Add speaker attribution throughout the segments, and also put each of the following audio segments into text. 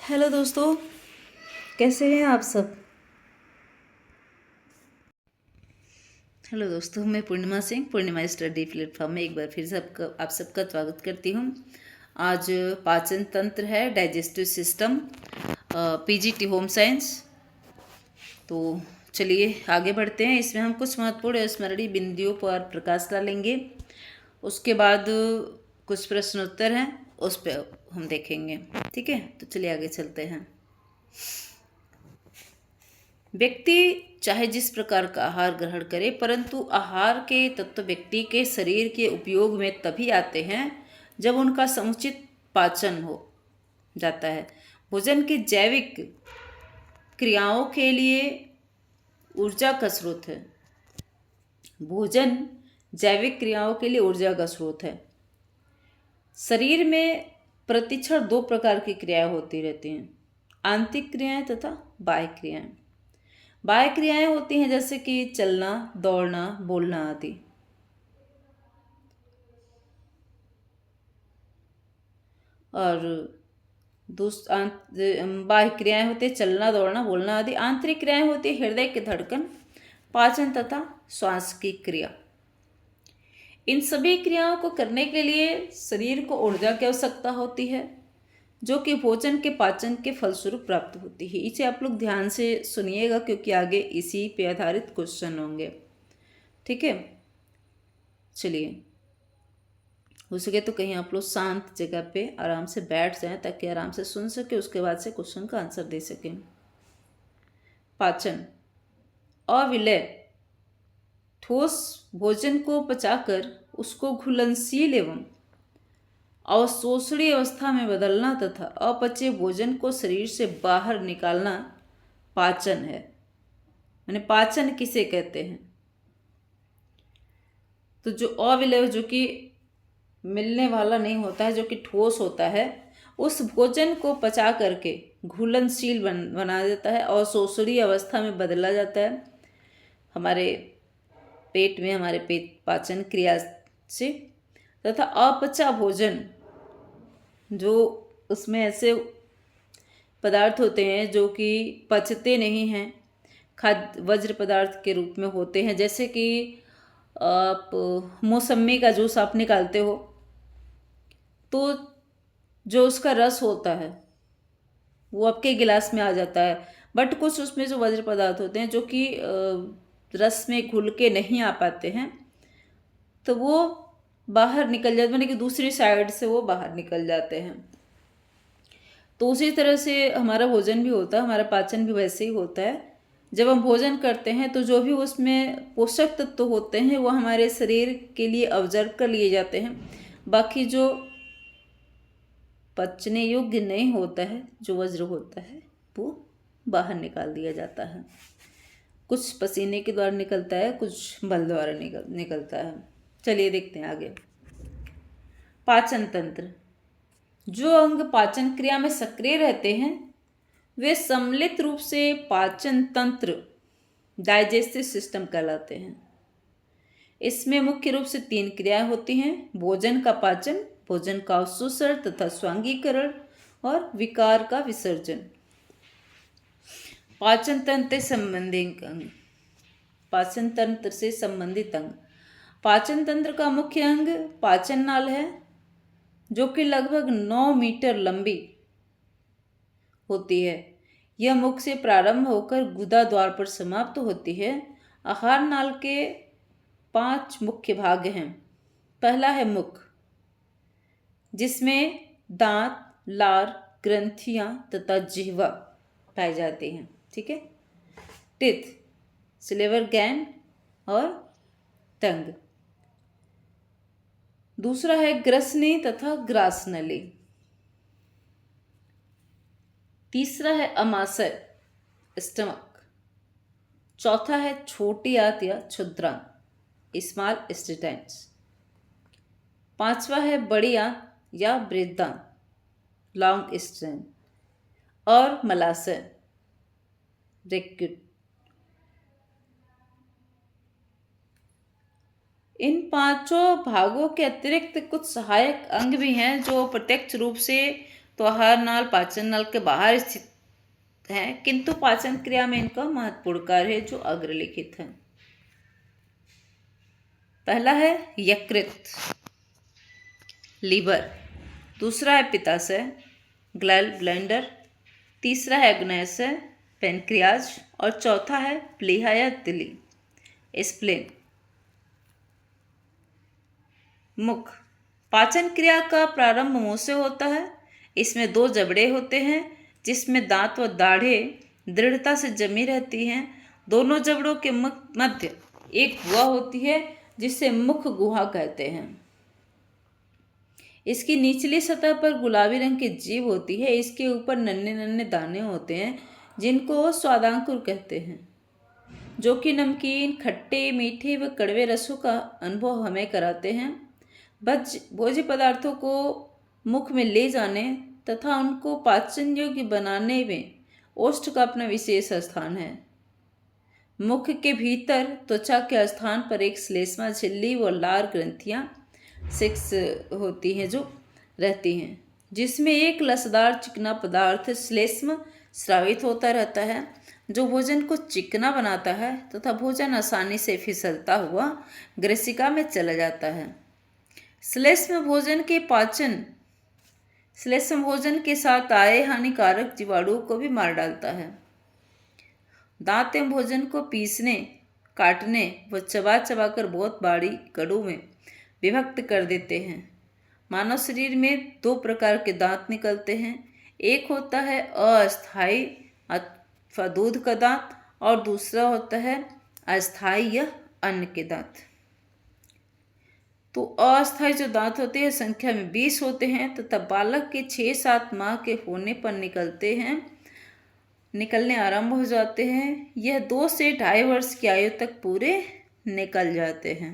Speaker 1: Hello दोस्तों, कैसे हैं आप सब। हेलो दोस्तों, मैं पूर्णिमा सिंह पूर्णिमा स्टडी प्लेटफॉर्म में एक बार फिर से आप सबका स्वागत करती हूँ। आज पाचन तंत्र है, digestive system, PGT home science. तो चलिए आगे बढ़ते हैं। इसमें हम कुछ महत्वपूर्ण स्मरणीय बिंदुओं पर प्रकाश डालेंगे। उसके बाद कुछ प्रश्नोत्तर हैं, उस पर हम देखेंगे। ठीक है, तो चलिए आगे चलते हैं। व्यक्ति चाहे जिस प्रकार का आहार ग्रहण करे, परंतु आहार के तत्व व्यक्ति के शरीर के उपयोग में तभी आते हैं जब उनका समुचित पाचन हो जाता है। भोजन की जैविक क्रियाओं के लिए ऊर्जा का स्रोत है। भोजन जैविक क्रियाओं के लिए ऊर्जा का स्रोत है। शरीर में प्रतिक्षण दो प्रकार की क्रियाएं होती रहती हैं, आंतरिक क्रियाएं तथा बाह्य क्रियाएं। बाह्य क्रियाएं होती हैं जैसे कि चलना, दौड़ना, बोलना आदि। और बाह्य क्रियाएं होती है चलना, दौड़ना, बोलना आदि। आंतरिक क्रियाएं होती है हृदय की धड़कन, पाचन तथा श्वास की क्रिया। इन सभी क्रियाओं को करने के लिए शरीर को ऊर्जा की आवश्यकता होती है, जो कि भोजन के पाचन के फलस्वरूप प्राप्त होती है। इसे आप लोग ध्यान से सुनिएगा क्योंकि आगे इसी पे आधारित क्वेश्चन होंगे। ठीक है, चलिए हो सके तो कहीं आप लोग शांत जगह पे आराम से बैठ जाएं ताकि आराम से सुन सके, उसके बाद से क्वेश्चन का आंसर दे सकें। पाचन अविलेय ठोस भोजन को पचाकर उसको घुलनशील एवं अवशोषणीय अवस्था में बदलना तथा अपचे भोजन को शरीर से बाहर निकालना पाचन है। मैंने पाचन किसे कहते हैं? तो जो अविलेय, जो कि मिलने वाला नहीं होता है, जो कि ठोस होता है, उस भोजन को पचा करके घुलनशील बना देता है और अवशोषणीय अवस्था में बदला जाता है हमारे पेट में, हमारे पेट पाचन क्रिया से। तथा अपचा भोजन, जो उसमें ऐसे पदार्थ होते हैं जो कि पचते नहीं हैं, खाद्य वज्र पदार्थ के रूप में होते हैं, जैसे कि आप मौसमी का जूस आप निकालते हो तो जो उसका रस होता है वो आपके गिलास में आ जाता है, बट कुछ उसमें जो वज्र पदार्थ होते हैं जो कि रस में घुल के नहीं आ पाते हैं, तो वो बाहर निकल जाते, यानी कि दूसरी साइड से वो बाहर निकल जाते हैं। तो उसी तरह से हमारा भोजन भी होता है, हमारा पाचन भी वैसे ही होता है। जब हम भोजन करते हैं तो जो भी उसमें पोषक तत्व होते हैं वो हमारे शरीर के लिए ऑब्जर्व कर लिए जाते हैं। बाकी जो पचने योग्य नहीं होता है, जो वज्र होता है, वो बाहर निकाल दिया जाता है। कुछ पसीने के द्वारा निकलता है, कुछ बल द्वारा निकलता है। चलिए देखते हैं आगे। पाचन तंत्र। जो अंग पाचन क्रिया में सक्रिय रहते हैं वे सम्मिलित रूप से पाचन तंत्र, डाइजेस्टिव सिस्टम कहलाते हैं। इसमें मुख्य रूप से तीन क्रियाएं होती हैं: भोजन का पाचन, भोजन का अवशोषण तथा स्वांगीकरण, और विकार का विसर्जन। पाचन तंत्र से संबंधित अंग। पाचन तंत्र से संबंधित अंग। पाचन तंत्र का मुख्य अंग पाचन नाल है, जो कि लगभग 9 मीटर लंबी होती है। यह मुख से प्रारंभ होकर गुदा द्वार पर समाप्त होती है। आहार नाल के 5 मुख्य भाग हैं। पहला है मुख, जिसमें दांत, लार, ग्रंथियां तथा जिह्वा पाई जाती हैं। ठीक है। टिथ, स्लेवर गैन और टंग। दूसरा है ग्रसनी तथा ग्रासनली। तीसरा है अमाशय, स्टमक। चौथा है छोटी आंत या क्षुद्रांत, स्मॉल इंटेस्टाइन्स। पांचवा है बड़ी आंत या बृहदांत, लॉन्ग इंटेस्टाइन। और मलाशय, रेक्यूट। इन पांचों भागों के अतिरिक्त कुछ सहायक अंग भी हैं जो प्रत्यक्ष रूप से तो आहार नाल पाचन नाल के बाहर स्थित है, किंतु पाचन क्रिया में इनका महत्वपूर्ण कार्य है जो अग्रलिखित है। पहला है यकृत, लीवर, दूसरा है पित्ताशय, ग्लैल ब्लैंडर, तीसरा है अग्न्याशय, पेनक्रियाज, और चौथा है प्लीहा या तिली, स्प्लेन। मुख, पाचन क्रिया का प्रारंभ मुंह से होता है। इसमें 2 जबड़े होते हैं जिसमें दांत व दाढ़ें दृढ़ता से जमी रहती हैं। दोनों जबड़ों के मध्य एक गुहा होती है जिसे मुख गुहा कहते हैं। इसकी निचली सतह पर गुलाबी रंग की जीभ होती है। इसके ऊपर नन्हे नन्हे दाने होते हैं जिनको स्वादांकुर कहते हैं, जो कि नमकीन, खट्टे, मीठे व कड़वे रसों का अनुभव हमें कराते हैं। भोज्य पदार्थों को मुख में ले जाने तथा उनको पाचन योग्य बनाने में ओष्ठ का अपना विशेष स्थान है। मुख के भीतर त्वचा के स्थान पर एक श्लेष्मा झिल्ली व लार ग्रंथियां 6 होती हैं जो रहती हैं, जिसमें एक लसदार चिकना पदार्थ श्लेष्म स्रावित होता रहता है जो भोजन को चिकना बनाता है तथा भोजन आसानी से फिसलता हुआ ग्रसिका में चला जाता है। श्लेष्म भोजन के साथ आए हानिकारक जीवाणुओं को भी मार डालता है। दांत एवं भोजन को पीसने, काटने व चबा चबा कर बहुत बड़ी कड़ों में विभक्त कर देते हैं। मानव शरीर में 2 प्रकार के दांत निकलते हैं। एक होता है अस्थायी अथवा दूध का दांत और दूसरा होता है अस्थायी या अन्न के दांत। तो अस्थायी जो दांत होते हैं संख्या में 20 होते हैं तथा बालक के 6-7 माह के होने पर निकलने आरंभ हो जाते हैं। यह 2 से 2.5 वर्ष की आयु तक पूरे निकल जाते हैं।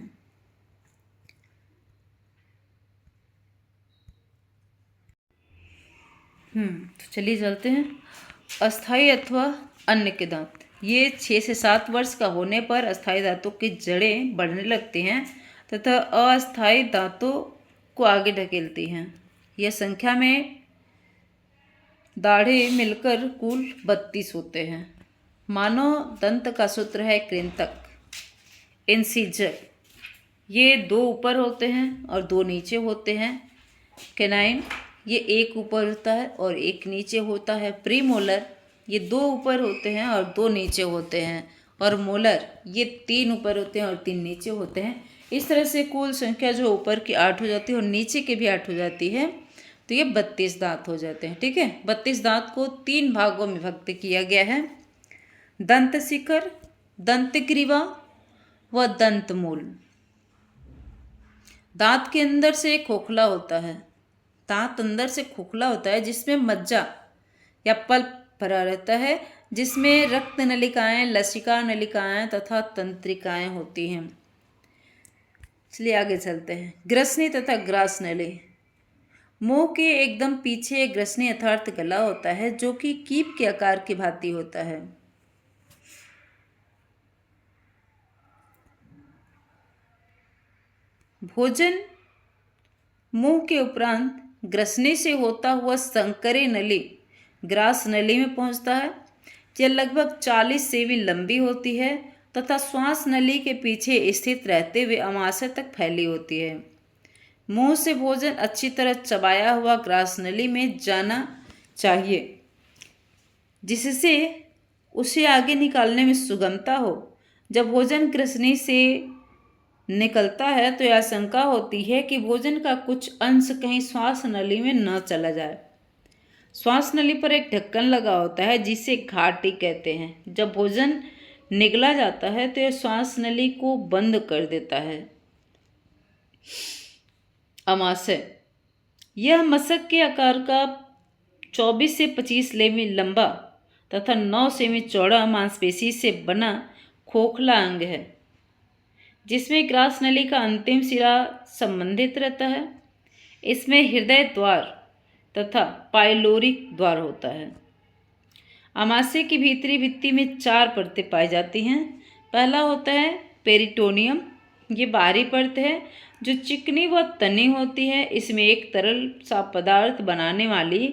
Speaker 1: तो चलिए चलते हैं। अस्थायी अथवा अन्न के दांत, ये 6 से 7 वर्ष का होने पर अस्थायी दांतों की जड़ें बढ़ने लगती हैं तथा अस्थायी दांतों को आगे ढकेलती हैं। यह संख्या में दाढ़ें मिलकर कुल 32 होते हैं। मानव दंत का सूत्र है कृंतक, इंसिजर। ये 2 ऊपर होते हैं और 2 नीचे होते हैं। कैनाइन, ये 1 ऊपर होता है और 1 नीचे होता है। प्रीमोलर, ये 2 ऊपर होते हैं और 2 नीचे होते हैं। और मोलर, ये 3 ऊपर होते हैं और 3 नीचे होते हैं। इस तरह से कुल संख्या जो ऊपर की 8 हो जाती है और नीचे की भी 8 हो जाती है, तो ये 32 दांत हो जाते हैं। ठीक है, 32 दांत को 3 भागों में विभक्त किया गया है: दंत शिखर, दंत ग्रीवा व दंत मूल। दांत के अंदर से एक खोखला होता है। दांत अंदर से खोखला होता है जिसमें मज्जा या पल्प भरा रहता है, जिसमें रक्त नलिकाएं, लसिका नलिकाएं तथा तंत्रिकाएं होती हैं। चलिए आगे चलते हैं। ग्रसनी तथा ग्रास नली। मुंह के एकदम पीछे ग्रसनी अर्थात गला होता है जो कि कीप के आकार की भांति होता है। भोजन मुंह के उपरांत ग्रसनी से होता हुआ संकरी नली ग्रास नली में पहुंचता है। यह लगभग 40 सेमी लंबी होती है तथा श्वास नली के पीछे स्थित रहते हुए अमाशय तक फैली होती है। मुंह से भोजन अच्छी तरह चबाया हुआ ग्रास नली में जाना चाहिए, जिससे उसे आगे निकालने में सुगमता हो। जब भोजन ग्रसनी से निकलता है तो यह आशंका होती है कि भोजन का कुछ अंश कहीं श्वास नली में न चला जाए। श्वास नली पर एक ढक्कन लगा होता है जिसे घाटी कहते हैं। जब भोजन निगला जाता है तो यह श्वास नली को बंद कर देता है। अमाशय, यह मशक के आकार का 24 से 25 सेमी लंबा तथा 9 सेमी चौड़ा मांसपेशी से बना खोखला अंग है, जिसमें ग्रास नली का अंतिम सिरा संबंधित रहता है। इसमें हृदय द्वार तथा पाइलोरिक द्वार होता है। अमाशय की भीतरी भित्ति में 4 परतें पाई जाती हैं। पहला होता है पेरिटोनियम, ये बाहरी परत है जो चिकनी व तनी होती है। इसमें एक तरल सा पदार्थ बनाने वाली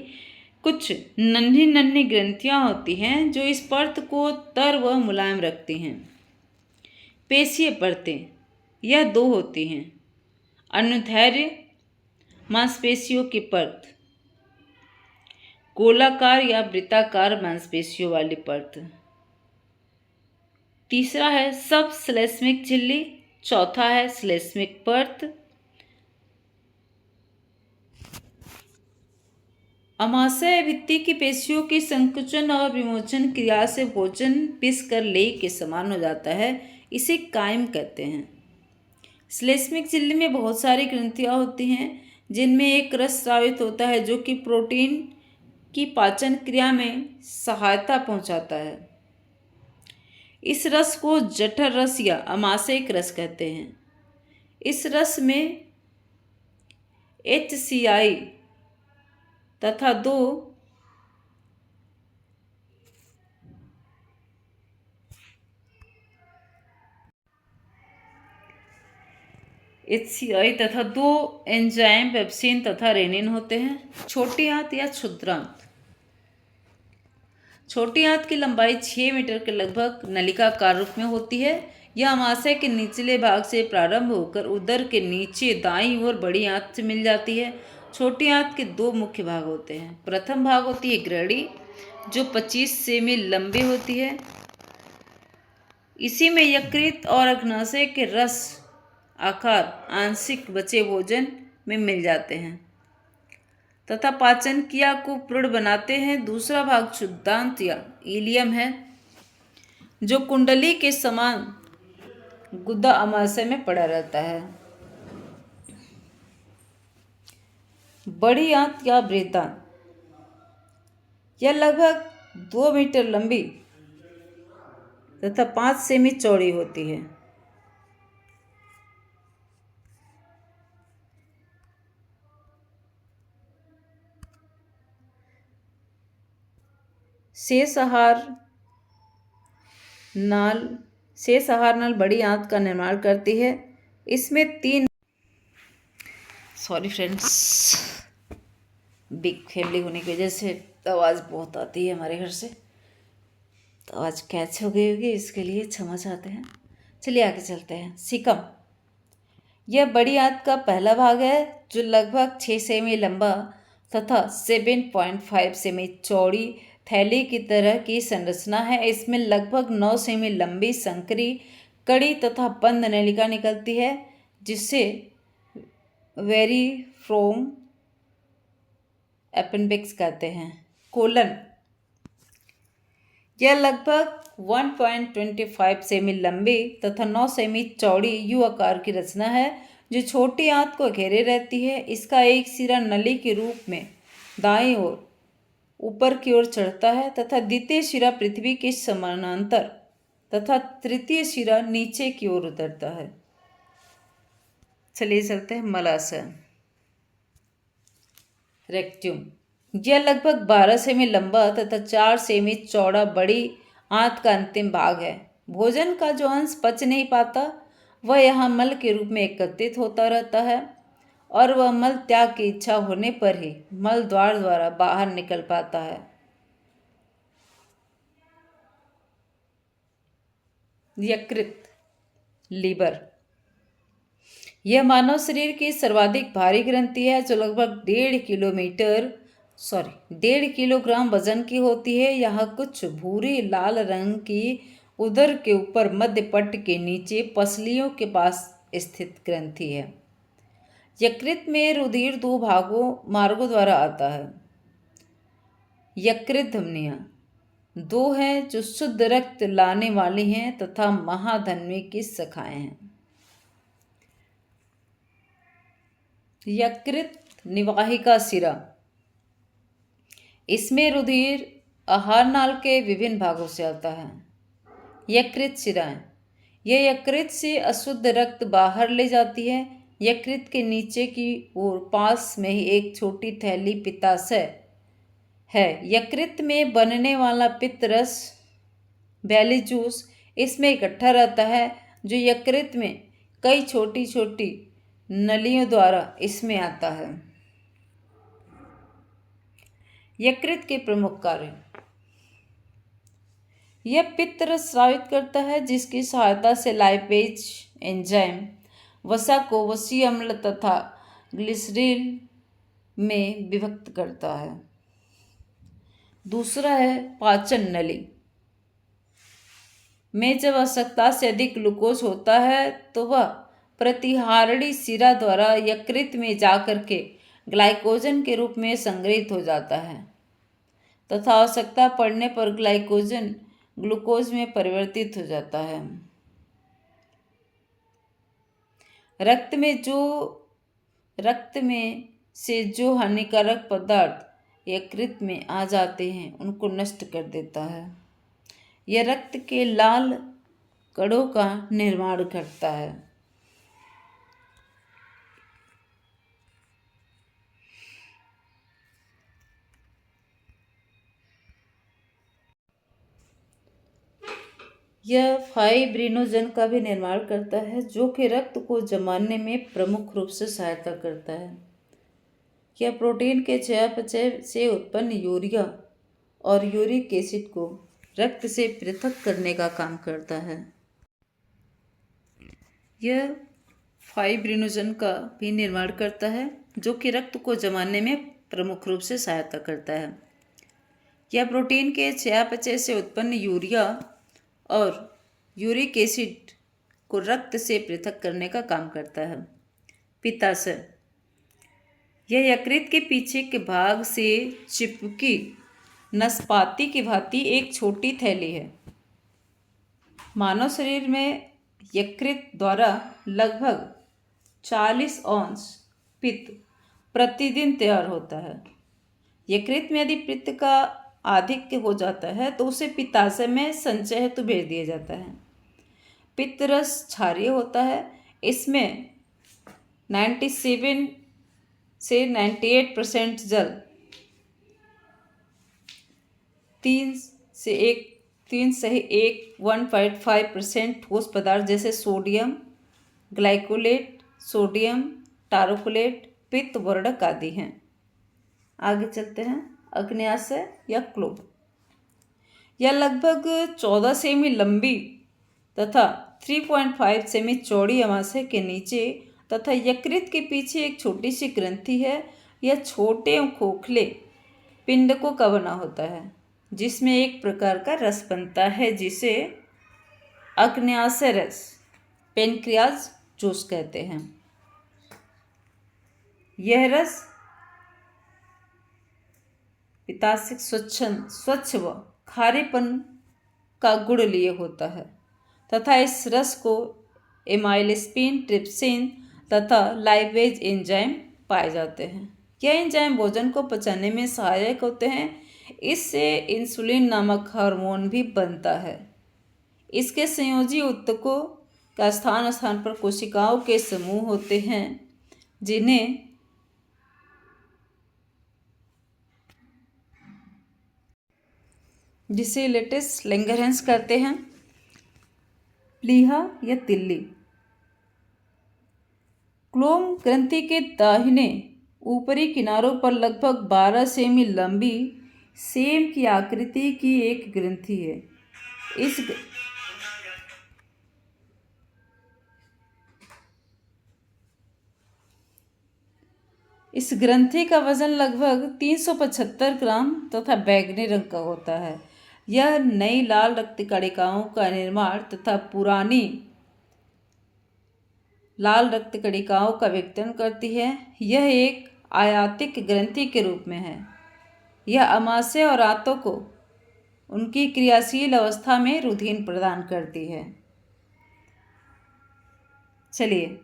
Speaker 1: कुछ नन्ही नन्ही ग्रंथियां होती हैं जो इस परत को तर व मुलायम रखती हैं। पेशीय परतें यह दो होती हैं। अनुदैर्ध्य मांसपेशियों की परत, गोलाकार या वृत्ताकार मांसपेशियों वाली परत। तीसरा है सब श्लेष्मिक झिल्ली। चौथा है श्लेष्मिक परत। आमाशय भित्ति की पेशियों की संकुचन और विमोचन क्रिया से भोजन पिसकर लेई के समान हो जाता है, इसे कायम कहते हैं। श्लेष्मिक झिल्ली में बहुत सारी ग्रंथियां होती हैं जिनमें एक रस स्रावित होता है जो कि प्रोटीन की पाचन क्रिया में सहायता पहुंचाता है। इस रस को जठर रस या आमाशयिक रस कहते हैं। इस रस में HCI तथा दो एंजाइम पेप्सिन तथा रेनिन होते हैं। छोटी आंत या क्षुद्रांत। छोटी आंत की लंबाई 6 मीटर के लगभग नलिकाकार रूप में होती है। यह आमाशय के निचले भाग से प्रारंभ होकर उदर के नीचे दाईं ओर बड़ी आंत से मिल जाती है। छोटी आंत के दो मुख्य भाग होते हैं। प्रथम भाग होती है ग्रड़ी जो 25 सेमी लंबी होती है। इसी में यकृत और अग्नाशय के रस आकार आंशिक बचे भोजन में मिल जाते हैं तथा पाचन क्रिया को पूर्ण बनाते हैं। दूसरा भाग क्षुद्रांत या इलियम है जो कुंडली के समान गुदा आमाशय में पड़ा रहता है। बड़ी आंत या बृहदांत यह लगभग 2 मीटर लंबी तथा 5 सेमी चौड़ी होती है। शेष आहार नाल बड़ी आंत का निर्माण करती है। इसमें 3 बिग फैमिली होने की वजह से आवाज़ बहुत आती है हमारे घर से, तो आवाज़ कैच हो गई होगी, इसके लिए क्षमा चाहते हैं। चलिए आगे चलते हैं। सीकम यह बड़ी आंत का पहला भाग है जो लगभग 6 सेमी लंबा तथा 7.5 सेमी चौड़ी थैली की तरह की संरचना है। इसमें लगभग 9 सेमी लंबी संकरी कड़ी तथा बंद नलिका निकलती है जिसे वेरिफ्रोम अपेंडिक्स कहते हैं। कोलन यह लगभग 1.25 सेमी लंबी तथा 9 सेमी चौड़ी यू आकार की रचना है जो छोटी आंत को घेरे रहती है। इसका एक सिरा नली के रूप में दाईं ओर ऊपर की ओर चढ़ता है तथा द्वितीय सिरा पृथ्वी के समानांतर तथा तृतीय सिरा नीचे की ओर उतरता है। चलिए चलते हैं मलाशय। रेक्ट्यूम यह लगभग 12 सेमी लंबा तथा 4 सेमी चौड़ा बड़ी आंत का अंतिम भाग है। भोजन का जो अंश पच नहीं पाता वह यहाँ मल के रूप में एकत्रित होता रहता है और वह मल त्याग की इच्छा होने पर ही मल द्वार द्वारा बाहर निकल पाता है। यकृत लीवर यह मानव शरीर की सर्वाधिक भारी ग्रंथि है जो लगभग 1.5 किलोग्राम वजन की होती है। यहाँ कुछ भूरी लाल रंग की उदर के ऊपर मध्य पट्ट के नीचे पसलियों के पास स्थित ग्रंथि है। यकृत में रुधिर 2 मार्गों द्वारा आता है। यकृत धमनियाँ 2 हैं जो शुद्ध रक्त लाने वाली हैं तथा महाधमनी की शाखाएं हैं। यकृत निवाहिका सिरा इसमें रुधिर आहार नाल के विभिन्न भागों से आता है। यकृत शिराएं यह यकृत से अशुद्ध रक्त बाहर ले जाती है। यकृत के नीचे की ओर पास में ही एक छोटी थैली पित्ताशय है। यकृत में बनने वाला पित्त रस बैली जूस इसमें इकट्ठा रहता है जो यकृत में कई छोटी छोटी नलियों द्वारा इसमें आता है। यकृत के प्रमुख कार्य। यह पित्त रस स्रावित करता है, जिसकी सहायता से लाइपेज एंजाइम वसा को वसीय अम्ल तथा ग्लिसरीन में विभक्त करता है। दूसरा है पाचन नली में जब आवश्यकता से अधिक ग्लूकोज होता है तो वह प्रतिहारणी शिरा द्वारा यकृत में जाकर के ग्लाइकोजन के रूप में संग्रहित हो जाता है तथा आवश्यकता पड़ने पर ग्लाइकोजन ग्लूकोज में परिवर्तित हो जाता है। रक्त में से जो हानिकारक पदार्थ यकृत में आ जाते हैं उनको नष्ट कर देता है। यह रक्त के लाल कणों का निर्माण करता है। यह फाइब्रिनोजन का भी निर्माण करता है, जो कि रक्त को जमाने में प्रमुख रूप से सहायता करता है। यह प्रोटीन के चयापचय से उत्पन्न यूरिया और यूरिक एसिड को रक्त से पृथक करने का काम करता है। यह फाइब्रिनोजन का भी निर्माण करता है, जो कि रक्त को जमाने में प्रमुख रूप से सहायता करता है। यह प्रोटीन के चयापचय से उत्पन्न यूरिया और यूरिक एसिड को रक्त से पृथक करने का काम करता है। पित्ताशय। यह यकृत के पीछे के भाग से चिपकी नाशपाती की भांति एक छोटी थैली है। मानव शरीर में यकृत द्वारा लगभग 40 औंस पित्त प्रतिदिन तैयार होता है। यकृत में यदि पित्त का आधिक्य हो जाता है तो उसे पित्ताशय में संचय हेतु भेज दिया जाता है। पित्त रस क्षारीय होता है। इसमें 97 से 98% जल, 1.5% ठोस पदार्थ जैसे सोडियम ग्लाइकोलेट, सोडियम टारोकोलेट, पित्त वर्णक आदि हैं। आगे चलते हैं। अग्न्याशय या क्लो। यह लगभग 14 सेमी लंबी तथा 3.5 सेमी चौड़ी अमाशय के नीचे तथा यकृत के पीछे एक छोटी सी ग्रंथि है। यह छोटे एवं खोखले पिंडकों का बना होता है, जिसमें एक प्रकार का रस बनता है जिसे अग्न्याशय रस, पेनक्रियाज जूस कहते हैं। यह रस पित्ताशय स्वच्छ व खारेपन का गुण लिए होता है तथा इस रस को एमाइलेस्पिन, ट्रिप्सिन तथा लाइपेज एंजाइम पाए जाते हैं। यह एंजाइम भोजन को पचाने में सहायक होते हैं। इससे इंसुलिन नामक हार्मोन भी बनता है। इसके संयोजी ऊतकों का स्थान स्थान पर कोशिकाओं के समूह होते हैं, जिसे लेटेस लैंगरहैंस कहते हैं। प्लीहा या तिल्ली। क्लोम ग्रंथि के दाहिने ऊपरी किनारों पर लगभग 12 सेमी लंबी सेम की आकृति की एक ग्रंथि है। इस ग्रंथि का वजन लगभग 375 ग्राम तथा बैगनी रंग का होता है। यह नई लाल रक्त कणिकाओं का निर्माण तथा पुरानी लाल रक्त कणिकाओं का विघटन करती है। यह एक आयातिक ग्रंथि के रूप में है। यह अमाशय और आंतों को उनकी क्रियाशील अवस्था में रुधिर प्रदान करती है। चलिए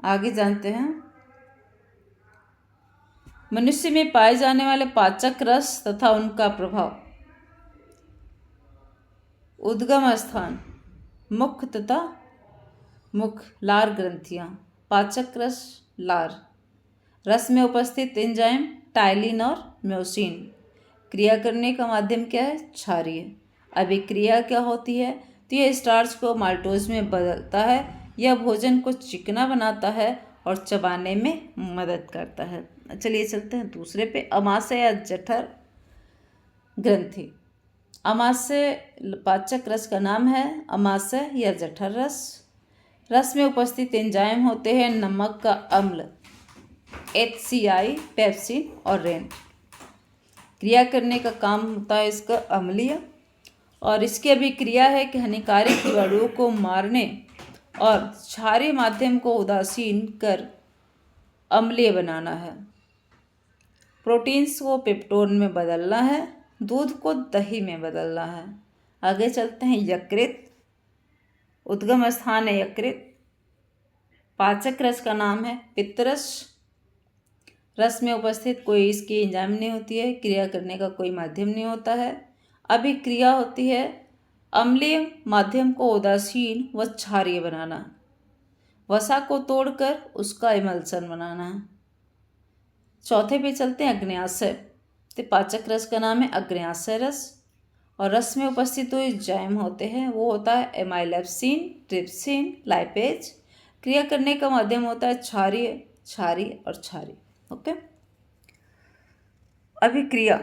Speaker 1: आगे जानते हैं। मनुष्य में पाए जाने वाले पाचक रस तथा उनका प्रभाव। उद्गम स्थान मुख तथा मुख लार ग्रंथियां। पाचक रस लार। रस में उपस्थित एंजाइम टाइलिन और म्योसिन। क्रिया करने का माध्यम क्या है? क्षारीय। अभिक्रिया क्या होती है? तो यह स्टार्च को माल्टोज में बदलता है। यह भोजन को चिकना बनाता है और चबाने में मदद करता है। चलिए चलते हैं दूसरे पे, अमाशय या जठर ग्रंथि। अमाशय पाचक रस का नाम है, अमाशय या जठर रस। रस में उपस्थित एंजाइम होते हैं नमक का अम्ल HCl, पेप्सिन और रेन। क्रिया करने का काम होता है इसका अम्लीय, और इसकी अभिक्रिया है कि हानिकारक जीवाणुओं को मारने और क्षारीय माध्यम को उदासीन कर अम्लीय बनाना है। प्रोटीन्स को पेप्टोन में बदलना है, दूध को दही में बदलना है। आगे चलते हैं, यकृत। उद्गम स्थान है यकृत। पाचक रस का नाम है पित्तरस। रस में उपस्थित कोई इसकी एंजाइम नहीं होती है, क्रिया करने का कोई माध्यम नहीं होता है। अभिक्रिया होती है अम्लीय माध्यम को उदासीन व क्षारीय बनाना, वसा को तोड़कर उसका इमल्सन बनाना। चौथे पे चलते हैं, अग्न्याशय। तो पाचक रस का नाम है अग्न्याशय रस, और रस में उपस्थित जो एंजाइम होते हैं वो होता है एमाइलेप्सिन, ट्रिप्सिन, लाइपेज। क्रिया करने का माध्यम होता है क्षारीय, क्षारीय और क्षारीय। ओके। अभिक्रिया,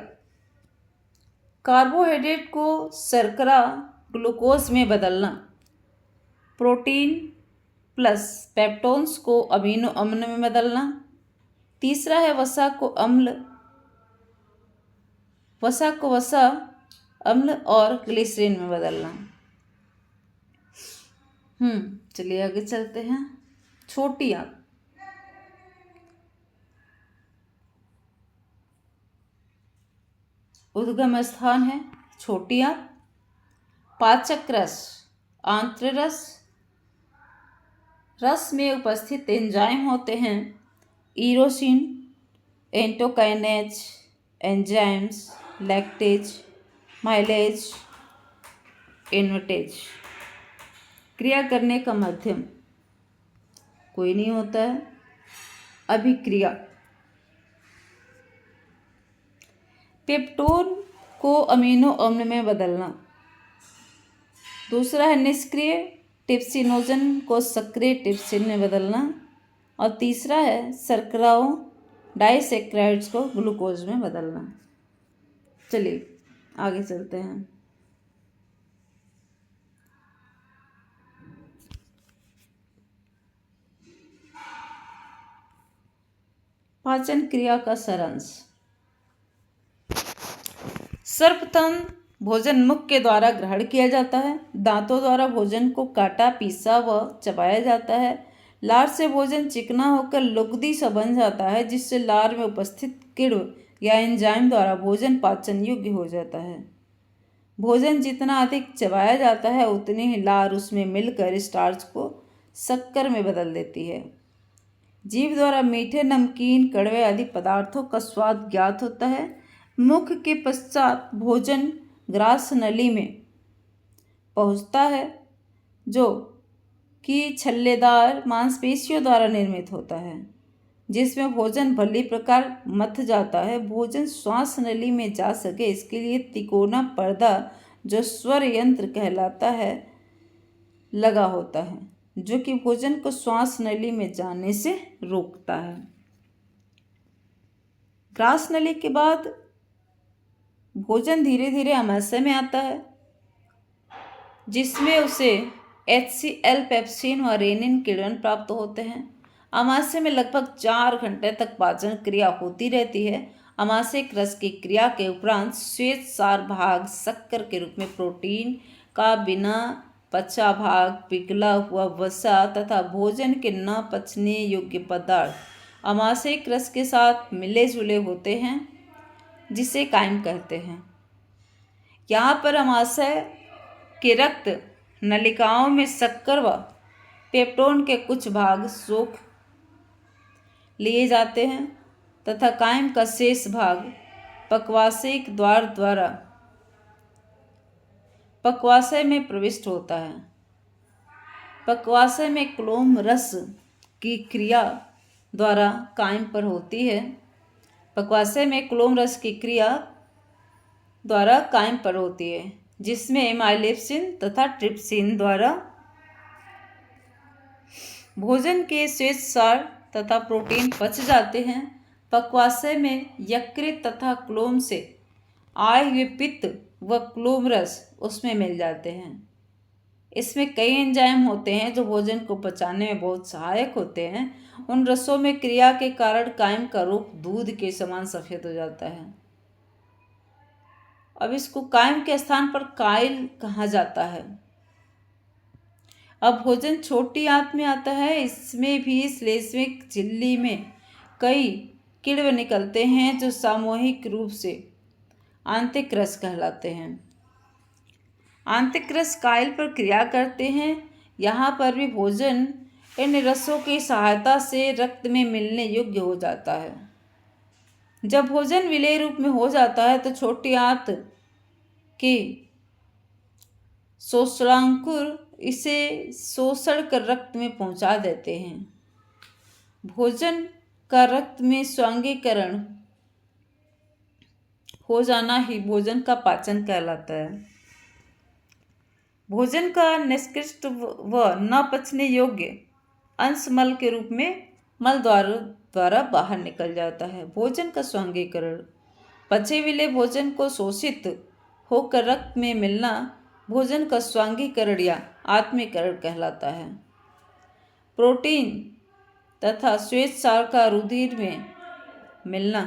Speaker 1: कार्बोहाइड्रेट को शर्करा ग्लूकोज में बदलना, प्रोटीन प्लस पेप्टोन्स को अमीनो अम्ल में बदलना। तीसरा है वसा को वसा अम्ल और ग्लिसरीन में बदलना। चलिए आगे चलते हैं, छोटी आंत। उद्गम स्थान है छोटी आंत। पाचक रस, आंत्ररस। रस में उपस्थित एंजाइम होते हैं ईरोसिन, एंटोकाइनेज एंजाइम्स, लैक्टेज, माइलेज, इन्वर्टेज। क्रिया करने का माध्यम कोई नहीं होता है। अभिक्रिया, पेप्टोन को अमीनो अम्ल में बदलना। दूसरा है निष्क्रिय टिप्सिनोजन को सक्रिय टिप्सिन में बदलना। और तीसरा है शर्कराओं डाइसैकेराइड्स को ग्लूकोज में बदलना। चलिए आगे चलते हैं। पाचन क्रिया का सारांश। सर्वप्रथम भोजन मुख के द्वारा ग्रहण किया जाता है। दांतों द्वारा भोजन को काटा, पीसा व चबाया जाता है। लार से भोजन चिकना होकर लुगदी सा बन जाता है, जिससे लार में उपस्थित किण्व या एंजाइम द्वारा भोजन पाचन योग्य हो जाता है। भोजन जितना अधिक चबाया जाता है उतनी ही लार उसमें मिलकर स्टार्च को शक्कर में बदल देती है। जीभ द्वारा मीठे, नमकीन, कड़वे आदि पदार्थों का स्वाद ज्ञात होता है। मुख के पश्चात भोजन ग्रास नली में पहुंचता है, जो कि छल्लेदार मांसपेशियों द्वारा निर्मित होता है, जिसमें भोजन भली प्रकार मथ जाता है। भोजन श्वास नली में जा सके इसके लिए तिकोना पर्दा, जो स्वर यंत्र कहलाता है, लगा होता है, जो कि भोजन को श्वास नली में जाने से रोकता है। ग्रास नली के बाद भोजन धीरे धीरे आमाशय में आता है, जिसमें उसे HCl, पेप्सिन व रेनिन किण्वन प्राप्त होते हैं। आमाशय में लगभग 4 घंटे तक पाचन क्रिया होती रहती है। आमाशय रस की क्रिया के उपरांत श्वेत सार भाग शक्कर के रूप में प्रोटीन का बिना पचा भाग, पिघला हुआ वसा तथा भोजन के न पचने योग्य पदार्थ आमाशय रस के साथ मिले जुले होते हैं, जिसे कायम कहते हैं। यहाँ पर आमाशय के रक्त नलिकाओं में शक्कर व पेप्टोन के कुछ भाग सोख लिए जाते हैं तथा कायम का शेष भाग पक्वाशयिक द्वार द्वारा पक्वाशय में प्रविष्ट होता है। पक्वाशय में क्लोम रस की क्रिया द्वारा कायम पर होती है। पक्वाशय में क्लोम रस की क्रिया द्वारा कायम पर होती है, जिसमें एमाइलेप्सिन तथा ट्रिप्सिन द्वारा भोजन के श्वेत सार तथा प्रोटीन पच जाते हैं। पक्वाशय में यकृत तथा क्लोम से आए हुए पित्त व क्लोम रस उसमें मिल जाते हैं। इसमें कई एंजाइम होते हैं जो भोजन को पचाने में बहुत सहायक होते हैं। उन रसों में क्रिया के कारण कायम का रूप दूध के समान सफेद हो जाता है। अब इसको कायम के स्थान पर कायल कहा जाता है। अब भोजन छोटी आंत में आता है। इसमें भी श्लेष्मिक झिल्ली में कई किण्व निकलते हैं जो सामूहिक रूप से आंतरिक रस कहलाते हैं। आंतरिक रस कायल पर क्रिया करते हैं। यहाँ पर भी भोजन इन रसों की सहायता से रक्त में मिलने योग्य हो जाता है। जब भोजन विलेय रूप में हो जाता है तो छोटी आंत के शोषणांकुर इसे शोषण कर रक्त में पहुंचा देते हैं। भोजन का रक्त में स्वांगीकरण हो जाना ही भोजन का पाचन कहलाता है। भोजन का निष्कृष्ट व न पचने योग्य अंश मल के रूप में मल द्वारा बाहर निकल जाता है। भोजन का स्वांगीकरण, पचे विलेय भोजन को शोषित होकर रक्त में मिलना भोजन का स्वांगीकरण या आत्मीकरण कहलाता है। प्रोटीन तथा श्वेत सार का रुधिर में मिलना,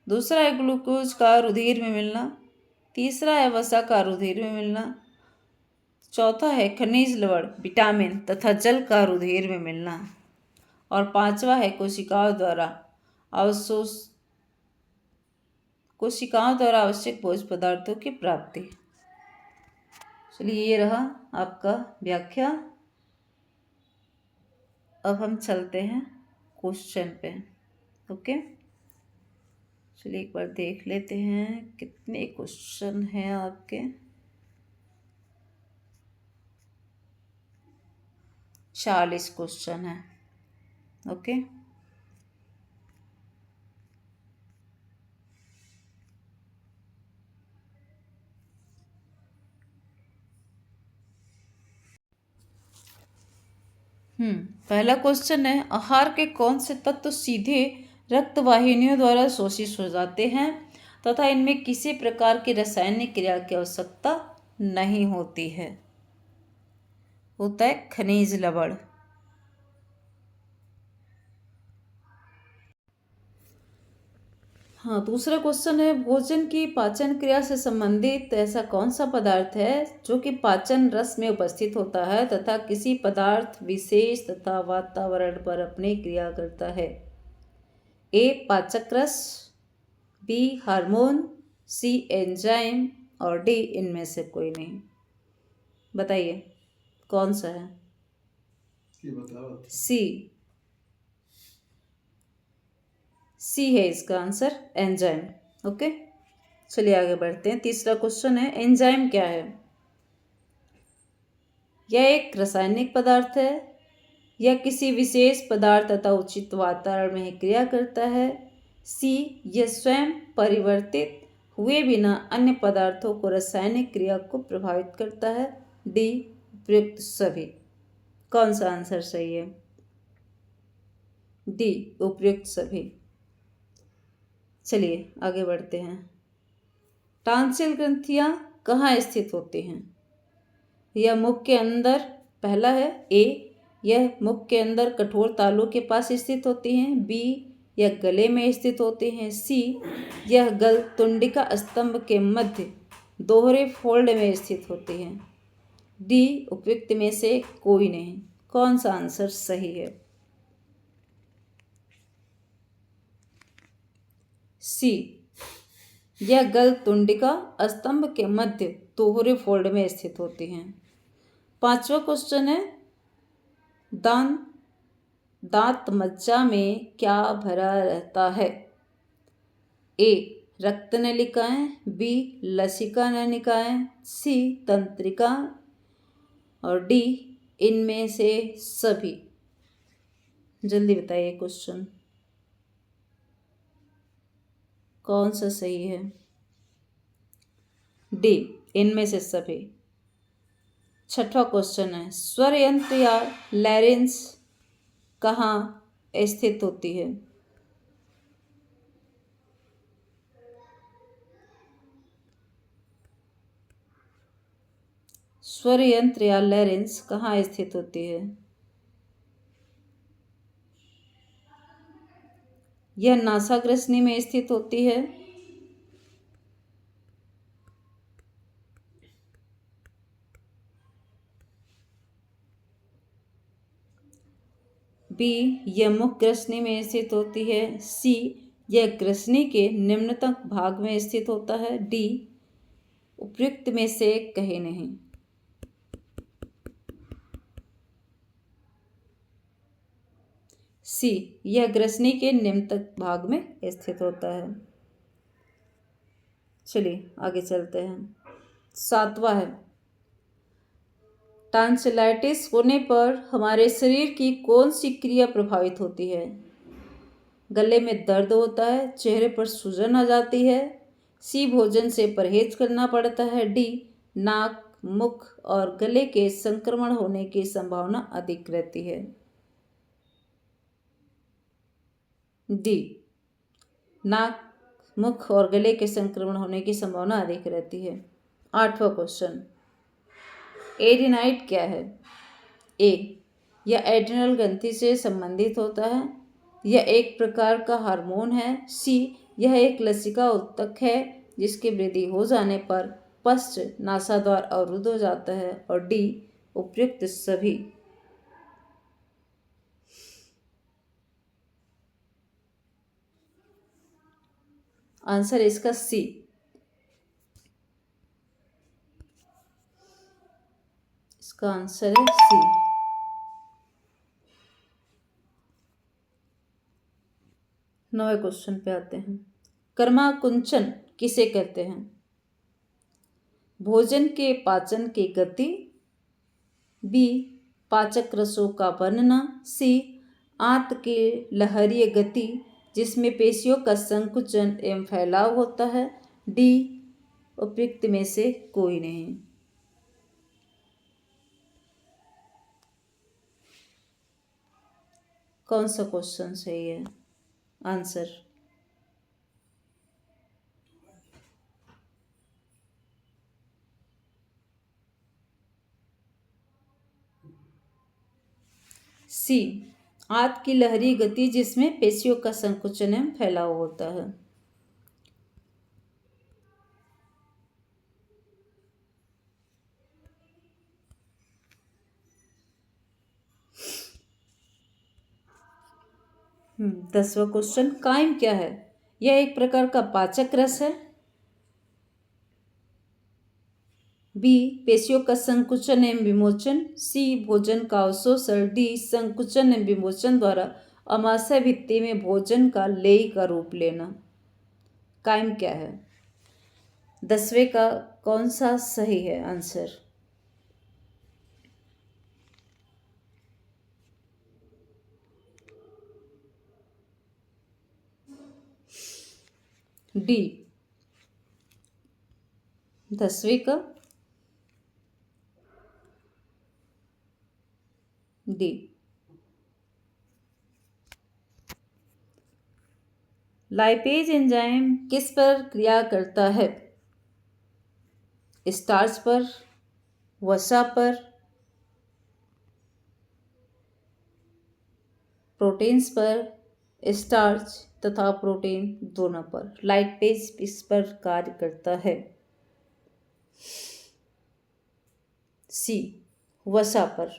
Speaker 1: दूसरा है ग्लूकोज का रुधिर में मिलना, तीसरा है वसा का रुधिर में मिलना, चौथा है खनिज लवण, विटामिन तथा जल का रुधिर में मिलना, और पांचवा है कोशिकाओं द्वारा आवश्यक भोज्य पदार्थों की प्राप्ति। चलिए, ये रहा आपका व्याख्या। अब हम चलते हैं क्वेश्चन पे। ओके, चलिए एक बार देख लेते हैं कितने क्वेश्चन हैं आपके। 40 क्वेश्चन है। ओके, पहला क्वेश्चन है, आहार के कौन से तत्व सीधे रक्त वाहिनियों द्वारा शोषित हो जाते हैं तथा इनमें किसी प्रकार की रासायनिक क्रिया की आवश्यकता नहीं होती है? होता है खनिज लवण। हाँ, दूसरा क्वेश्चन है, भोजन की पाचन क्रिया से संबंधित ऐसा कौन सा पदार्थ है जो कि पाचन रस में उपस्थित होता है तथा किसी पदार्थ विशेष तथा वातावरण पर अपनी क्रिया करता है? ए पाचक रस, बी हार्मोन, सी एंजाइम और डी इनमें से कोई नहीं। बताइए कौन सा है? सी है इसका आंसर, एंजाइम। ओके, चलिए आगे बढ़ते हैं। तीसरा क्वेश्चन है, एंजाइम क्या है? यह एक रासायनिक पदार्थ है। यह किसी विशेष पदार्थ तथा उचित वातावरण में क्रिया करता है। सी, यह स्वयं परिवर्तित हुए बिना अन्य पदार्थों को रासायनिक क्रिया को प्रभावित करता है। डी उपयुक्त सभी। कौन सा आंसर सही है? डी उपयुक्त सभी। चलिए आगे बढ़ते हैं। टॉन्सिल ग्रंथियां कहाँ स्थित होती हैं? यह मुख के अंदर, पहला है ए, यह मुख के अंदर कठोर तालू के पास स्थित होती हैं। बी, यह गले में स्थित होते हैं। सी, यह गल तुंडिका स्तंभ के मध्य दोहरे फोल्ड में स्थित होती हैं। डी उपयुक्त में से कोई नहीं। कौन सा आंसर सही है? सी, यह गल तुंडिका स्तंभ के मध्य दोहरे फोल्ड में स्थित होती हैं। पांचवा क्वेश्चन है, दांत मज्जा में क्या भरा रहता है? ए रक्त नलिकाएं, बी लसिका नलिकाएं, सी तंत्रिका और डी इनमें से सभी। जल्दी बताइए क्वेश्चन कौन सा सही है? डी इनमें से सभी। छठवां क्वेश्चन है, स्वर यंत्र या लैरिंक्स कहाँ स्थित होती है? स्वर यंत्र या लैरिंक्स कहाँ स्थित होती है? यह नासाग्रसनी में स्थित होती है। बी, यह मुख ग्रसनी में स्थित होती है। सी, यह ग्रसनी के निम्नतम भाग में स्थित होता है। डी, उपयुक्त में से कहीं नहीं। सी, यह ग्रसनी के निम्नतम भाग में स्थित होता है। चलिए आगे चलते हैं। सातवां है, टॉन्सिलाइटिस होने पर हमारे शरीर की कौन सी क्रिया प्रभावित होती है? गले में दर्द होता है, चेहरे पर सूजन आ जाती है। सी, भोजन से परहेज करना पड़ता है। डी, नाक, मुख और गले के संक्रमण होने की संभावना अधिक रहती है। डी, नाक, मुख और गले के संक्रमण होने की संभावना अधिक रहती है। आठवां क्वेश्चन, एडिनाइड क्या है? ए, यह एड्रिनल ग्रंथि से संबंधित होता है। यह एक प्रकार का हार्मोन है। सी, यह एक लसिका उत्तक है जिसकी वृद्धि हो जाने पर पश्च नासाद्वार अवरुद्ध हो जाता है। और डी, उपयुक्त सभी। आंसर इसका सी। इसका आंसर है सी। 9वें क्वेश्चन पे आते हैं। कर्माकुंचन किसे कहते हैं? भोजन के पाचन की गति। बी, पाचक रसों का बनना। सी, आंत की लहरीय गति जिसमें पेशियों का संकुचन एवं फैलाव होता है। डी, उपयुक्त में से कोई नहीं। कौन सा क्वेश्चन सही है? आंसर सी, आंत की लहरी गति जिसमें पेशियों का संकुचन एवं फैलाव होता है। दसवां क्वेश्चन, काइम क्या है? यह एक प्रकार का पाचक रस है। बी, पेशियों का संकुचन एवं विमोचन। सी, भोजन का अवशोषण। डी, संकुचन एवं विमोचन द्वारा अमाशय भित्ति में भोजन का लेई का रूप लेना। काइम क्या है? 10वें का कौन सा सही है आंसर? डी, 10वें का डी। लाइपेज एंजाइम किस पर क्रिया करता है? स्टार्च पर, वसा पर, प्रोटीन्स पर, स्टार्च तथा प्रोटीन दोनों पर। लाइपेज इस पर कार्य करता है। सी, वसा पर।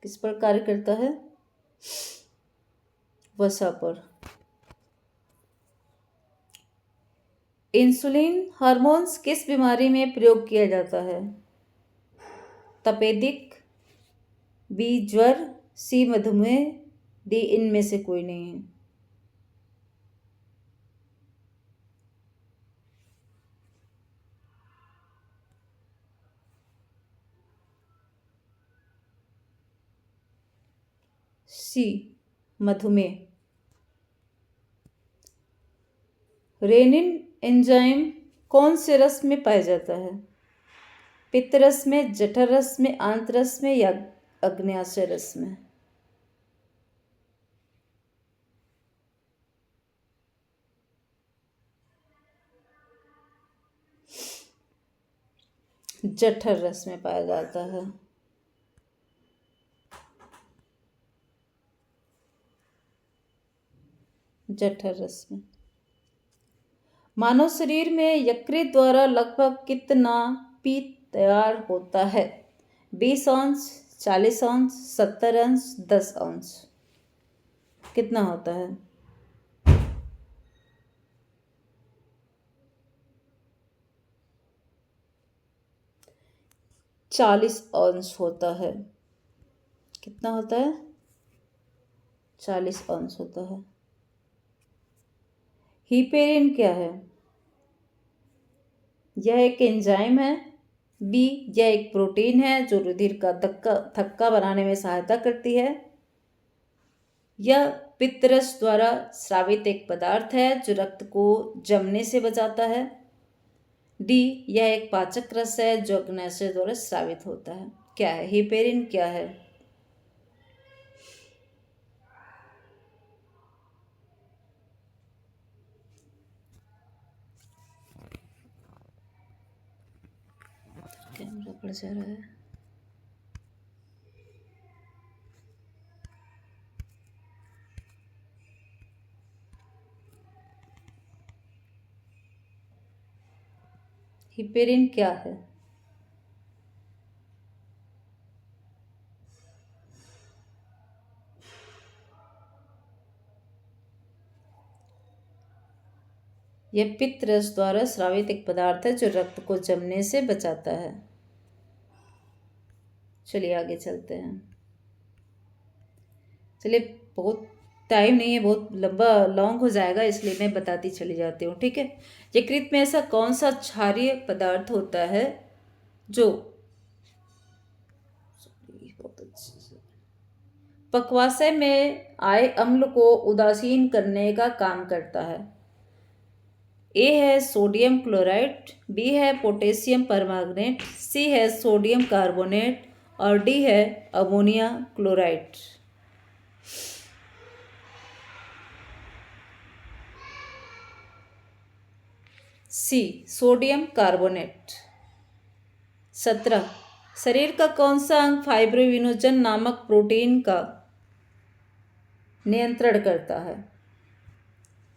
Speaker 1: किस पर कार्य करता है? वसा पर। इंसुलिन हार्मोन्स किस बीमारी में प्रयोग किया जाता है? तपेदिक। बी, ज्वर। सी, मधुमेह। डी, इनमें से कोई नहीं है। सी, मधुमेह। रेनिन एंजाइम कौन से रस में पाया जाता है? पित्तरस में, जठर रस में, आंतरस में या अग्न्याशय रस में? जठर रस में पाया जाता है। जठर रस में। मानव शरीर में यकृत द्वारा लगभग कितना पीत तैयार होता है? 20 अंश, 40 अंश, 70 अंश, 10 अंश? कितना होता है? 40 अंश होता है। कितना होता है? 40 अंश होता है। हिपेरिन क्या है? यह एक एंजाइम है। बी, यह एक प्रोटीन है जो रुधिर का थक्का बनाने में सहायता करती है। यह पित्तरस द्वारा स्रावित एक पदार्थ है जो रक्त को जमने से बचाता है। डी, यह एक पाचक रस है जो अग्न्याशय द्वारा स्रावित होता है। क्या है? हिपेरिन क्या है? कैमरा पड़ जा रहा है। हिपेरिन क्या है? यह पित्त रस द्वारा स्रावित एक पदार्थ है जो रक्त को जमने से बचाता है। चलिए आगे चलते हैं। चलिए, बहुत टाइम नहीं है, बहुत लंबा लॉन्ग हो जाएगा, इसलिए मैं बताती चली जाती हूँ, ठीक है। यकृत में ऐसा कौन सा क्षारीय पदार्थ होता है जो पक्वाशय में आए अम्ल को उदासीन करने का काम करता है? ए है सोडियम क्लोराइड, बी है पोटेशियम परमैंगनेट, सी है सोडियम कार्बोनेट और डी है अमोनिया क्लोराइड। सी, सोडियम कार्बोनेट। 17, शरीर का कौन सा अंग फाइब्रोविनोजन नामक प्रोटीन का नियंत्रण करता है?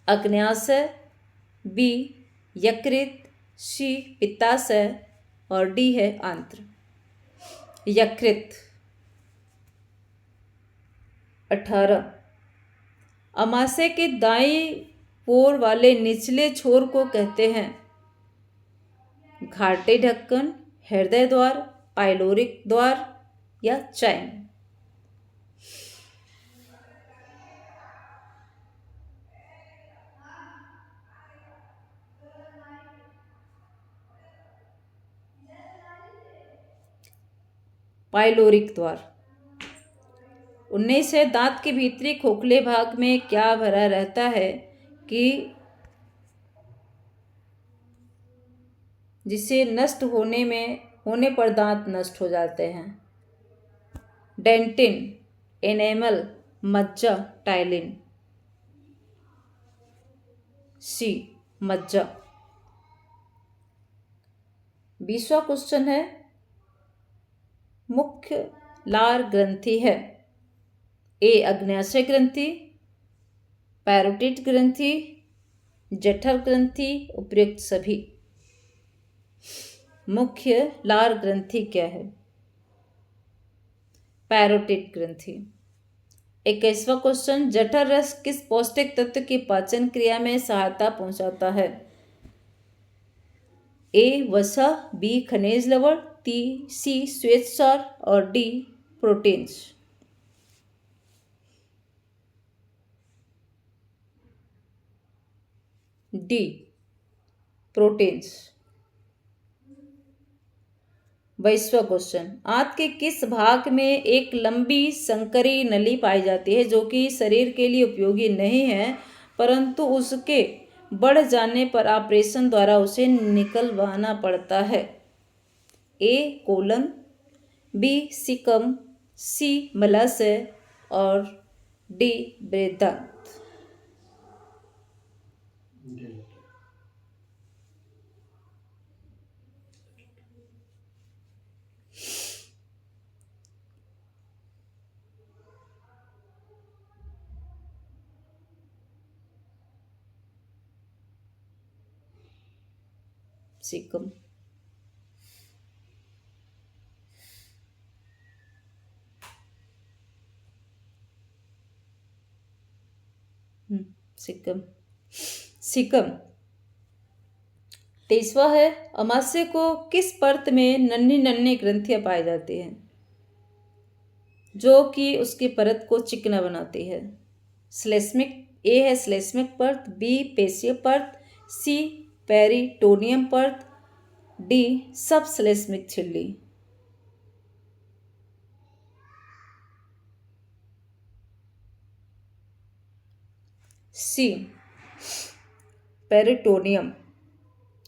Speaker 1: अग्न्याशय, बी यकृत, सी पित्ताशय और डी है आंत्र। यकृत। 18, अमाशय के दाईं ओर वाले निचले छोर को कहते हैं? घाटी ढक्कन, हृदय द्वार, पाइलोरिक द्वार या चैन? पाइलोरिक द्वार। 19 है, दांत के भीतरी खोखले भाग में क्या भरा रहता है कि जिसे नष्ट होने पर दांत नष्ट हो जाते हैं? डेंटिन, एनेमल, मज्जा, टाइलिन? सी, मज्जा। 20वां क्वेश्चन है, मुख्य लार ग्रंथि है? ए अग्न्याशय ग्रंथि, पैरोटिड ग्रंथि, जठर ग्रंथि, उपयुक्त सभी? मुख्य लार ग्रंथि क्या है? पैरोटिड ग्रंथि। 21वां क्वेश्चन, जठर रस किस पौष्टिक तत्व की पाचन क्रिया में सहायता पहुंचाता है? ए वसा, बी खनिज लवण, सी श्वेतसार और डी प्रोटीन्स? D proteins. 22वां क्वेश्चन, आंत के किस भाग में एक लंबी संकरी नली पाई जाती है जो कि शरीर के लिए उपयोगी नहीं है, परंतु उसके बढ़ जाने पर ऑपरेशन द्वारा उसे निकलवाना पड़ता है? ए कोलन, बी सिकम, सी मलाशय और डी बृहदान्त्र। सिकम। सिकम। सिकम। 23वां है, अमाशय को किस परत में नन्ही नन्ही ग्रंथियां पाई जाती हैं जो कि उसकी परत को चिकना बनाती है? श्लेष्मिक। ए है श्लेष्मिक परत, बी पेशीय परत, सी पेरिटोनियम परत, डी सब श्लेष्मिक झिल्ली। सी पेरिटोनियम।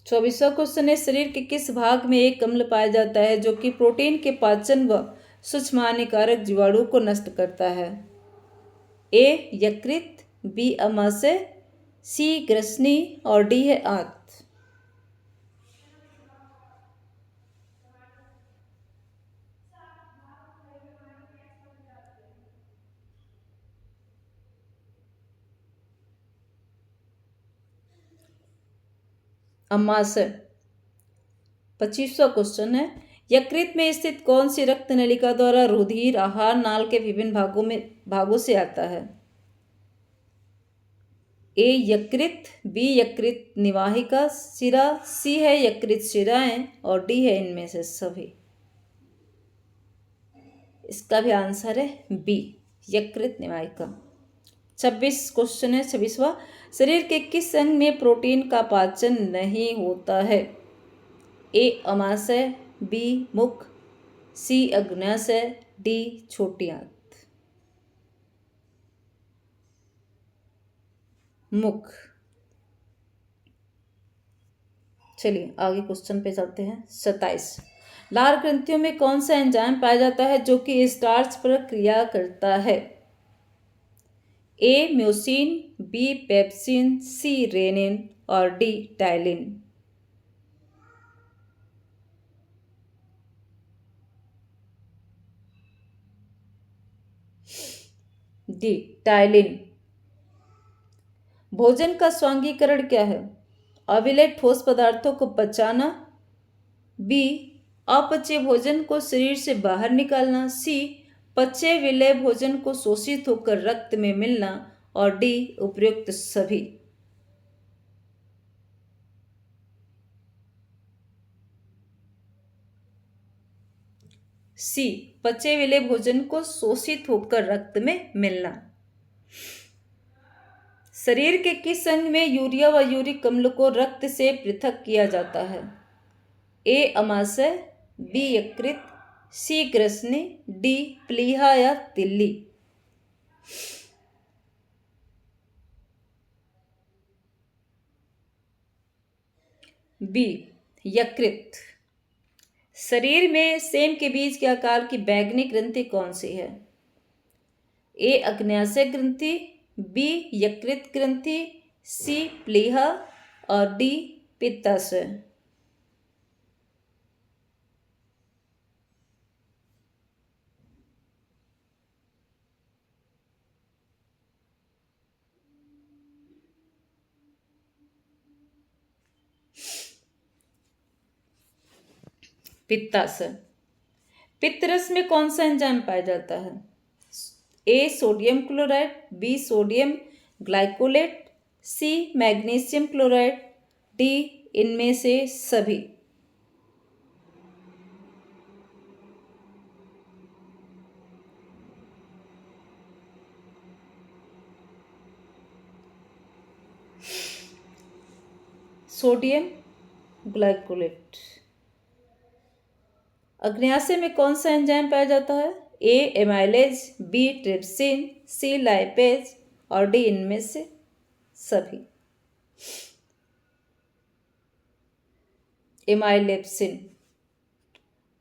Speaker 1: 24वां क्वेश्चन है, शरीर के किस भाग में एक अम्ल पाया जाता है जो कि प्रोटीन के पाचन व सूक्ष्म हानिकारक जीवाणु को नष्ट करता है? ए यकृत, बी अमाशय, सी ग्रसनी और डी है आंत। अमाशय। 25वां क्वेश्चन है, यकृत में स्थित कौन सी रक्त नलिका द्वारा रुधिर आहार नाल के विभिन्न भागों से आता है? ए यकृत, बी यकृत निवाहिका शिरा, सी है यकृत शिराएं और डी है इनमें से सभी। इसका भी आंसर है बी यकृत निवाहिका। 26 क्वेश्चन है 26वां, शरीर के किस अंग में प्रोटीन का पाचन नहीं होता है? ए अमाशय, बी मुख, सी अग्न्याशय, डी छोटी आंत। मुख। चलिए आगे क्वेश्चन पे चलते हैं। 27, लार ग्रंथियों में कौन सा एंजाइम पाया जाता है जो कि स्टार्च पर क्रिया करता है? ए म्योसिन, बी पेप्सिन, सी रेनिन और डी टाइलिन। D ptyalin. भोजन का स्वांगीकरण क्या है? अविलेय ठोस पदार्थों को पचाना, बी अपचे भोजन को शरीर से बाहर निकालना, सी पचे विलेय भोजन को शोषित होकर रक्त में मिलना और डी उपयुक्त सभी। सी पचे विलेय भोजन को शोषित होकर रक्त में मिलना। शरीर के किस अंग में यूरिया व यूरिक अम्ल को रक्त से पृथक किया जाता है? ए अमाशय, बी यकृत, सी ग्रसनी, डी प्लीहा या तिल्ली। बी यकृत। शरीर में सेम के बीज के आकार की बैंगनी ग्रंथि कौन सी है? ए अग्न्याशय ग्रंथि, बी यकृत ग्रंथि, सी प्लीहा और डी पित्ताशय। पित्ताशय। पित्तरस में कौन सा एंजाइम पाया जाता है? A sodium chloride, B sodium glycolate, C magnesium chloride, D इनमें से सभी। Sodium glycolate. अग्न्याशय में कौन सा एंजाइम पाया जाता है? ए एमाइलेज, बी ट्रिप्सिन, सी लाइपेज और डी इनमें से सभी। एमाइलेप्सिन।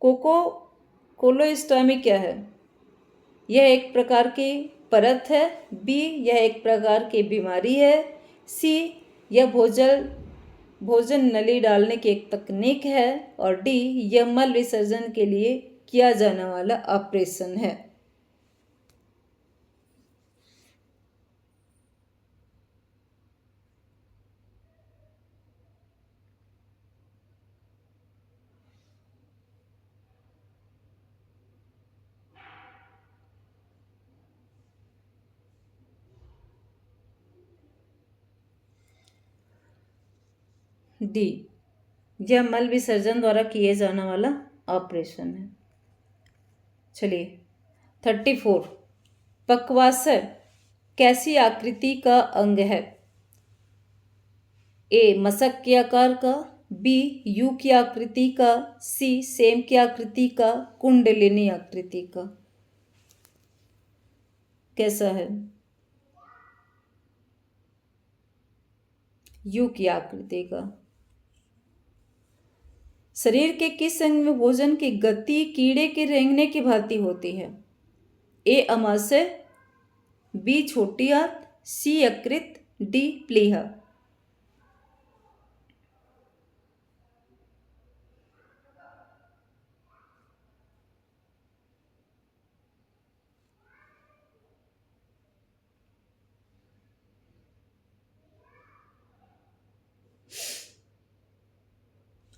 Speaker 1: कोलोस्टॉमी क्या है? यह एक प्रकार की परत है। बी, यह एक प्रकार की बीमारी है। सी, यह भोजन नली डालने की एक तकनीक है। और डी, यह मल विसर्जन के लिए किया जाने वाला ऑपरेशन है। डी, यह मल विसर्जन द्वारा किए जाने वाला ऑपरेशन है। चलिए 34, पक्वाशय कैसी आकृति का अंग है? ए, मशक के आकार का। बी, यू की आकृति का। सी, सेम की आकृति का। कुंडलिनी आकृति का। कैसा है? यू की आकृति का। शरीर के किस अंग में भोजन की गति कीड़े के रेंगने की भांति होती है? ए, अमाशय। बी, छोटी आंत। सी, यकृत। डी, प्लीहा।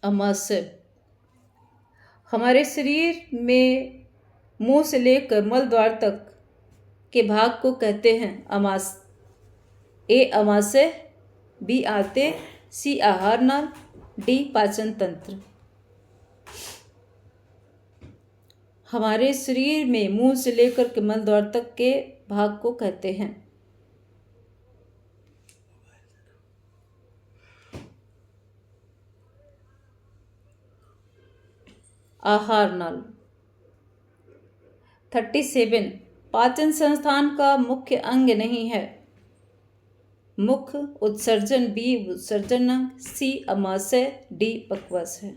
Speaker 1: अमाशय हमारे शरीर में मुंह से लेकर मल द्वार तक के भाग को कहते हैं ए, अमाशय। बी, आंतें। सी, आहार नाल। डी, पाचन तंत्र। हमारे शरीर में मुंह से लेकर के मल द्वार तक के भाग को कहते हैं आहार नाल। 37, पाचन संस्थान का मुख्य अंग नहीं है। मुख, उत्सर्जन। बी, उत्सर्जन अंग। सी, अमाशय। डी, पक्वाशय।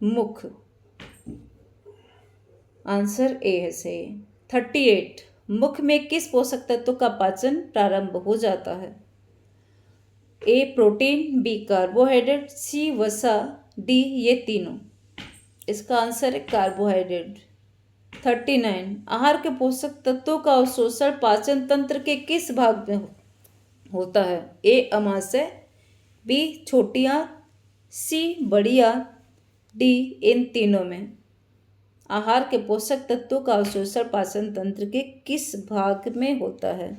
Speaker 1: मुख। आंसर ए है सही। 38, मुख में किस पोषक तत्व का पाचन प्रारंभ हो जाता है? A, protein. B, carbohydrate. C, वसा। डी, ये तीनों। इसका आंसर है कार्बोहाइड्रेट। 39, आहार के पोषक तत्वों का अवशोषण पाचन तंत्र के किस भाग में होता है? ए, अमाशय। बी, छोटी आंत। सी, बड़ी आंत। डी, इन तीनों में। आहार के पोषक तत्वों का अवशोषण पाचन तंत्र के किस भाग में होता है?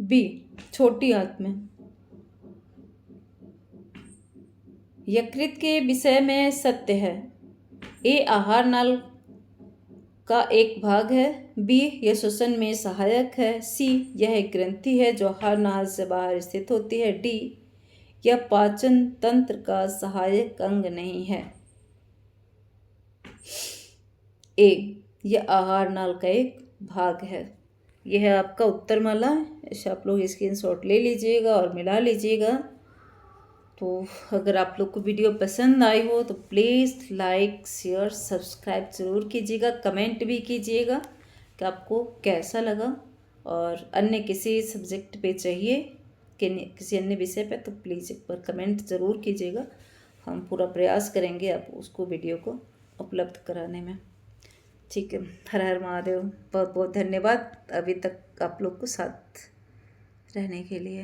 Speaker 1: बी, छोटी आंत में। यकृत के विषय में सत्य है। ए, आहार नाल का एक भाग है। बी, यह श्वसन में सहायक है। सी, यह एक ग्रंथि है जो आहार नाल से बाहर स्थित होती है। डी, यह पाचन तंत्र का सहायक अंग नहीं है। ए, यह आहार नाल का एक भाग है। यह है आपका उत्तर माला। ऐसे आप लोग स्क्रीनशॉट ले लीजिएगा और मिला लीजिएगा। तो अगर आप लोग को वीडियो पसंद आई हो तो प्लीज़ लाइक, शेयर, सब्सक्राइब ज़रूर कीजिएगा। कमेंट भी कीजिएगा कि आपको कैसा लगा। और अन्य किसी सब्जेक्ट पे चाहिए कि किसी अन्य विषय पे तो प्लीज़ एक बार कमेंट ज़रूर कीजिएगा। हम पूरा प्रयास करेंगे आप उसको वीडियो को उपलब्ध कराने में। ठीक है। हर हर महादेव। बहुत बहुत धन्यवाद अभी तक आप लोग को साथ रहने के लिए।